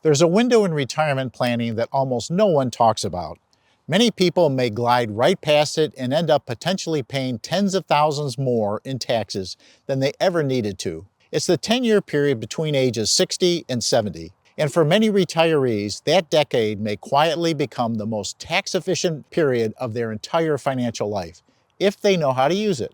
There's a window in retirement planning that almost no one talks about. Many people may glide right past it and end up potentially paying tens of thousands more in taxes than they ever needed to. It's the 10-year period between ages 60 and 70. And for many retirees, that decade may quietly become the most tax-efficient period of their entire financial life, if they know how to use it.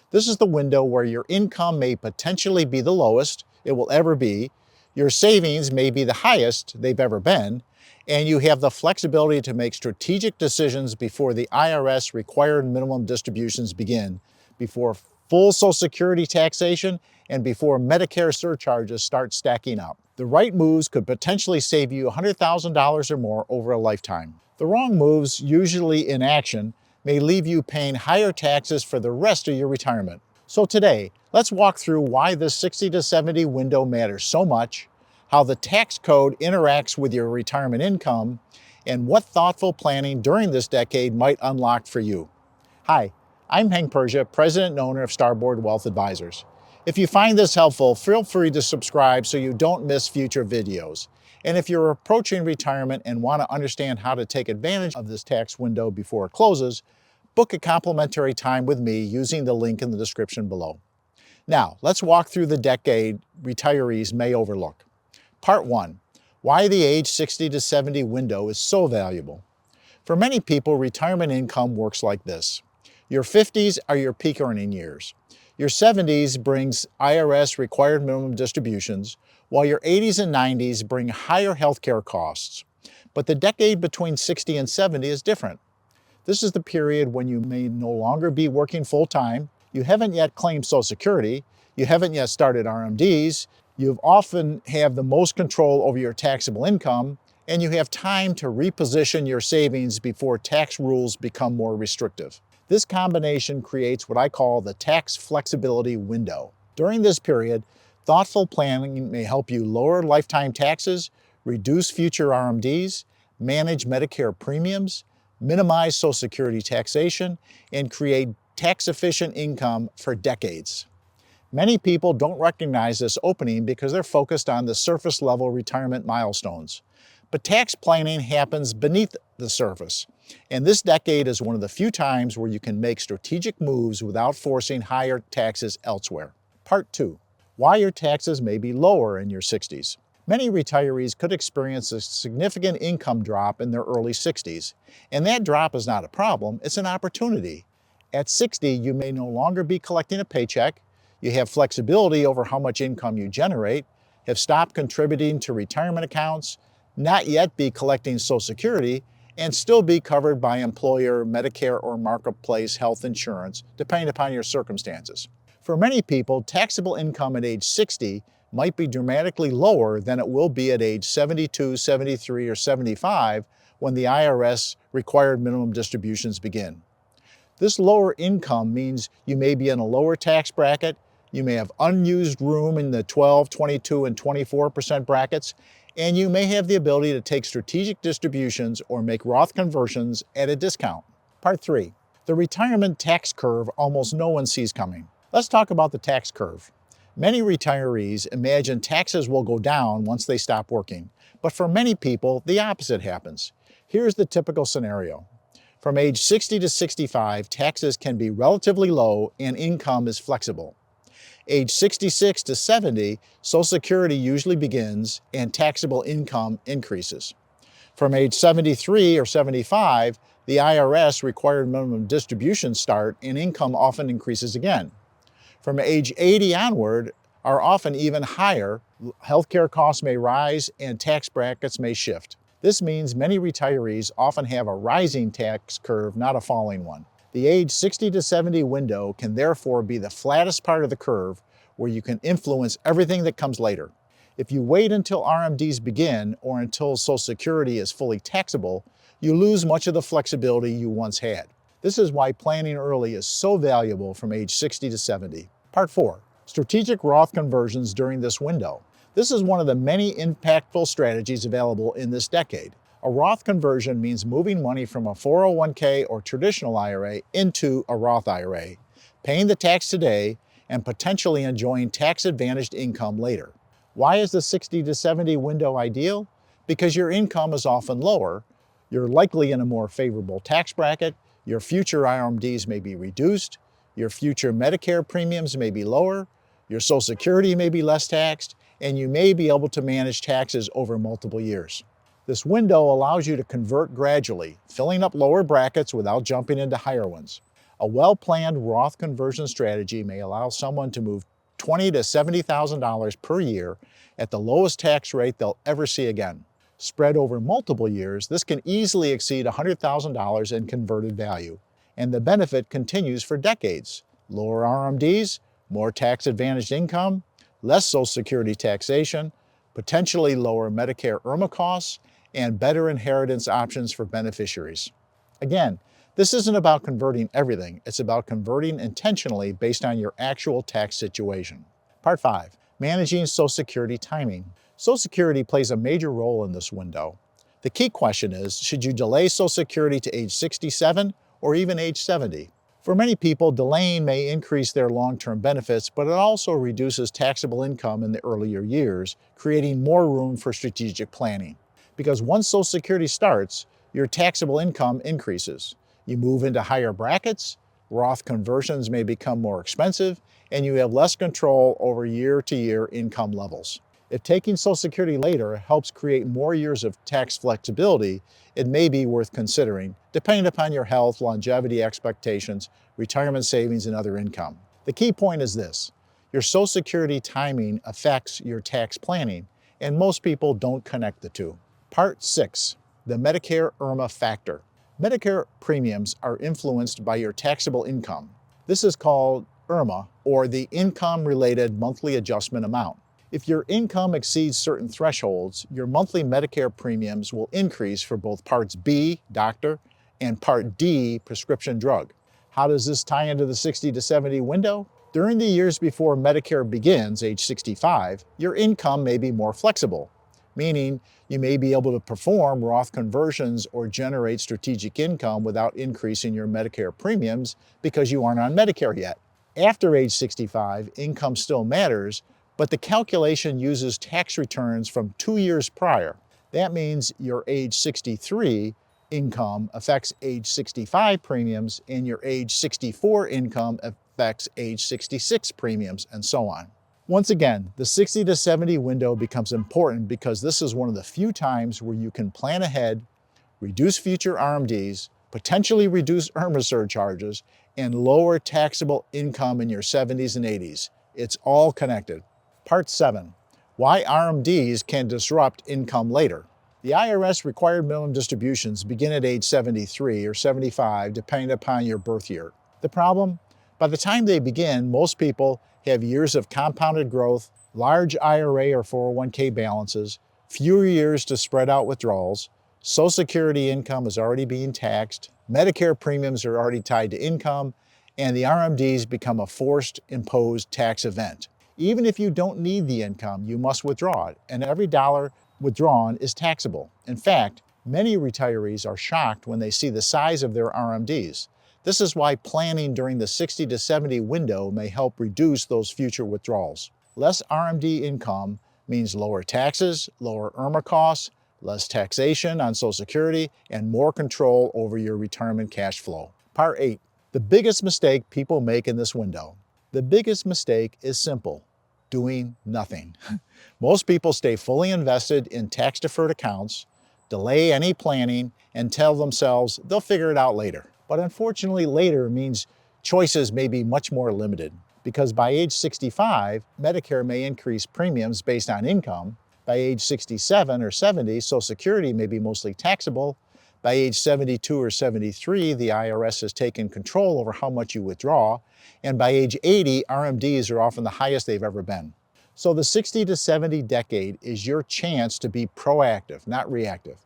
This is the window where your income may potentially be the lowest it will ever be, your savings may be the highest they've ever been, and you have the flexibility to make strategic decisions before the IRS required minimum distributions begin, before full Social Security taxation, and before Medicare surcharges start stacking up. The right moves could potentially save you $100,000 or more over a lifetime. The wrong moves, usually inaction, may leave you paying higher taxes for the rest of your retirement. So today, let's walk through why this 60 to 70 window matters so much, how the tax code interacts with your retirement income, and what thoughtful planning during this decade might unlock for you. Hi, I'm Hank Persia, President and owner of Starboard Wealth Advisors. If you find this helpful, feel free to subscribe so you don't miss future videos. And if you're approaching retirement and want to understand how to take advantage of this tax window before it closes, book a complimentary time with me using the link in the description below. Now, let's walk through the decade retirees may overlook. Part 1. Why the age 60 to 70 window is so valuable. For many people, retirement income works like this. Your 50s are your peak earning years. Your 70s brings IRS required minimum distributions, while your 80s and 90s bring higher healthcare costs. But the decade between 60 and 70 is different. This is the period when you may no longer be working full-time, you haven't yet claimed Social Security, you haven't yet started RMDs, you often have the most control over your taxable income, and you have time to reposition your savings before tax rules become more restrictive. This combination creates what I call the tax flexibility window. During this period, thoughtful planning may help you lower lifetime taxes, reduce future RMDs, manage Medicare premiums, minimize Social Security taxation, and create tax-efficient income for decades. Many people don't recognize this opening because they're focused on the surface-level retirement milestones. But tax planning happens beneath the surface, and this decade is one of the few times where you can make strategic moves without forcing higher taxes elsewhere. Part 2. Why your taxes may be lower in your 60s. Many retirees could experience a significant income drop in their early 60s, and that drop is not a problem, it's an opportunity. At 60, you may no longer be collecting a paycheck, you have flexibility over how much income you generate, have stopped contributing to retirement accounts, not yet be collecting Social Security, and still be covered by employer Medicare or marketplace health insurance, depending upon your circumstances. For many people, taxable income at age 60 might be dramatically lower than it will be at age 72, 73, or 75 when the IRS required minimum distributions begin. This lower income means you may be in a lower tax bracket, you may have unused room in the 12, 22, and 24% brackets, and you may have the ability to take strategic distributions or make Roth conversions at a discount. Part 3. The retirement tax curve almost no one sees coming. Let's talk about the tax curve. Many retirees imagine taxes will go down once they stop working, but for many people, the opposite happens. Here's the typical scenario. From age 60 to 65, taxes can be relatively low and income is flexible. Age 66 to 70, Social Security usually begins and taxable income increases. From age 73 or 75, the IRS required minimum distributions start and income often increases again. From age 80 onward are often even higher, healthcare costs may rise and tax brackets may shift. This means many retirees often have a rising tax curve, not a falling one. The age 60 to 70 window can therefore be the flattest part of the curve where you can influence everything that comes later. If you wait until RMDs begin or until Social Security is fully taxable, you lose much of the flexibility you once had. This is why planning early is so valuable from age 60 to 70. Part 4. Strategic Roth conversions during this window. This is one of the many impactful strategies available in this decade. A Roth conversion means moving money from a 401k or traditional IRA into a Roth IRA, paying the tax today, and potentially enjoying tax-advantaged income later. Why is the 60 to 70 window ideal? Because your income is often lower, you're likely in a more favorable tax bracket, your future IRMDs may be reduced, your future Medicare premiums may be lower, your Social Security may be less taxed, and you may be able to manage taxes over multiple years. This window allows you to convert gradually, filling up lower brackets without jumping into higher ones. A well-planned Roth conversion strategy may allow someone to move $20,000 to $70,000 per year at the lowest tax rate they'll ever see again. Spread over multiple years, this can easily exceed $100,000 in converted value, and the benefit continues for decades. Lower RMDs, more tax-advantaged income, less Social Security taxation, potentially lower Medicare IRMAA costs, and better inheritance options for beneficiaries. Again, this isn't about converting everything, it's about converting intentionally based on your actual tax situation. Part 5. Managing Social Security timing. Social Security plays a major role in this window. The key question is, should you delay Social Security to age 67 or even age 70? For many people, delaying may increase their long-term benefits, but it also reduces taxable income in the earlier years, creating more room for strategic planning. Because once Social Security starts, your taxable income increases. You move into higher brackets, Roth conversions may become more expensive, and you have less control over year-to-year income levels. If taking Social Security later helps create more years of tax flexibility, it may be worth considering, depending upon your health, longevity expectations, retirement savings, and other income. The key point is this: your Social Security timing affects your tax planning, and most people don't connect the two. Part 6. The Medicare IRMAA factor. Medicare premiums are influenced by your taxable income. This is called IRMAA, or the Income-Related Monthly Adjustment Amount. If your income exceeds certain thresholds, your monthly Medicare premiums will increase for both Parts B, doctor, and Part D, prescription drug. How does this tie into the 60 to 70 window? During the years before Medicare begins, age 65, your income may be more flexible, meaning you may be able to perform Roth conversions or generate strategic income without increasing your Medicare premiums because you aren't on Medicare yet. After age 65, income still matters, but the calculation uses tax returns from 2 years prior. That means your age 63 income affects age 65 premiums, and your age 64 income affects age 66 premiums, and so on. Once again, the 60 to 70 window becomes important because this is one of the few times where you can plan ahead, reduce future RMDs, potentially reduce IRMAA surcharges, and lower taxable income in your 70s and 80s. It's all connected. Part 7. Why RMDs can disrupt income later. The IRS required minimum distributions begin at age 73 or 75, depending upon your birth year. The problem? By the time they begin, most people have years of compounded growth, large IRA or 401k balances, fewer years to spread out withdrawals, Social Security income is already being taxed, Medicare premiums are already tied to income, and the RMDs become a forced imposed tax event. Even if you don't need the income, you must withdraw it, and every dollar withdrawn is taxable. In fact, many retirees are shocked when they see the size of their RMDs. This is why planning during the 60 to 70 window may help reduce those future withdrawals. Less RMD income means lower taxes, lower IRMAA costs, less taxation on Social Security, and more control over your retirement cash flow. Part 8. The biggest mistake people make in this window. The biggest mistake is simple: doing nothing. Most people stay fully invested in tax-deferred accounts, delay any planning, and tell themselves they'll figure it out later. But unfortunately, later means choices may be much more limited, because by age 65, Medicare may increase premiums based on income. By age 67 or 70, Social Security may be mostly taxable. By age 72 or 73, the IRS has taken control over how much you withdraw. And by age 80, RMDs are often the highest they've ever been. So the 60 to 70 decade is your chance to be proactive, not reactive.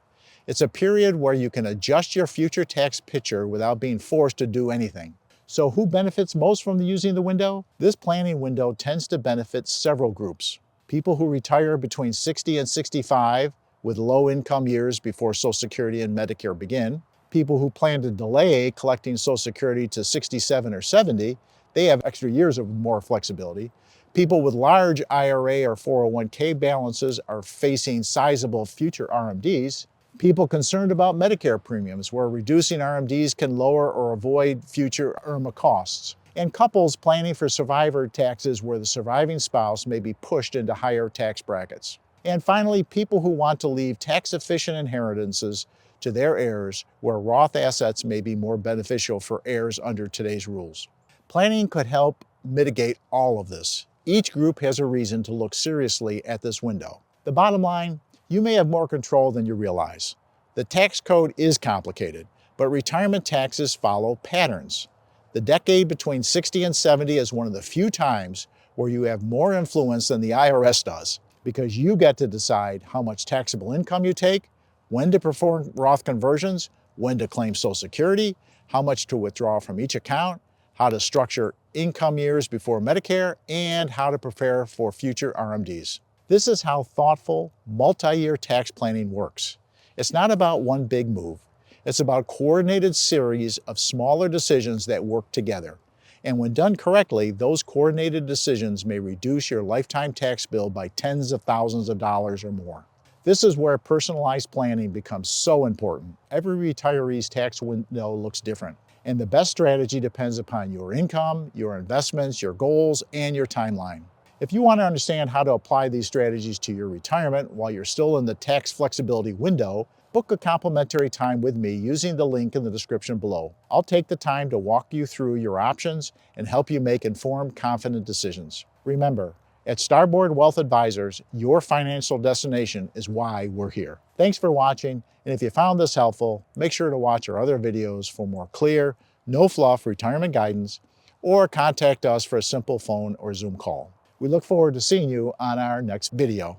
It's a period where you can adjust your future tax picture without being forced to do anything. So who benefits most from using the window? This planning window tends to benefit several groups. People who retire between 60 and 65 with low income years before Social Security and Medicare begin. People who plan to delay collecting Social Security to 67 or 70, they have extra years of more flexibility. People with large IRA or 401k balances are facing sizable future RMDs. People concerned about Medicare premiums, where reducing RMDs can lower or avoid future IRMAA costs. And couples planning for survivor taxes, where the surviving spouse may be pushed into higher tax brackets. And finally, people who want to leave tax-efficient inheritances to their heirs, where Roth assets may be more beneficial for heirs under today's rules. Planning could help mitigate all of this. Each group has a reason to look seriously at this window. The bottom line, you may have more control than you realize. The tax code is complicated, but retirement taxes follow patterns. The decade between 60 and 70 is one of the few times where you have more influence than the IRS does, because you get to decide how much taxable income you take, when to perform Roth conversions, when to claim Social Security, how much to withdraw from each account, how to structure income years before Medicare, and how to prepare for future RMDs. This is how thoughtful, multi-year tax planning works. It's not about one big move. It's about a coordinated series of smaller decisions that work together. And when done correctly, those coordinated decisions may reduce your lifetime tax bill by tens of thousands of dollars or more. This is where personalized planning becomes so important. Every retiree's tax window looks different, and the best strategy depends upon your income, your investments, your goals, and your timeline. If you want to understand how to apply these strategies to your retirement while you're still in the tax flexibility window, book a complimentary time with me using the link in the description below. I'll take the time to walk you through your options and help you make informed, confident decisions. Remember, at Starboard Wealth Advisors, your financial destination is why we're here. Thanks for watching, and if you found this helpful, make sure to watch our other videos for more clear, no-fluff retirement guidance, or contact us for a simple phone or Zoom call. We look forward to seeing you on our next video.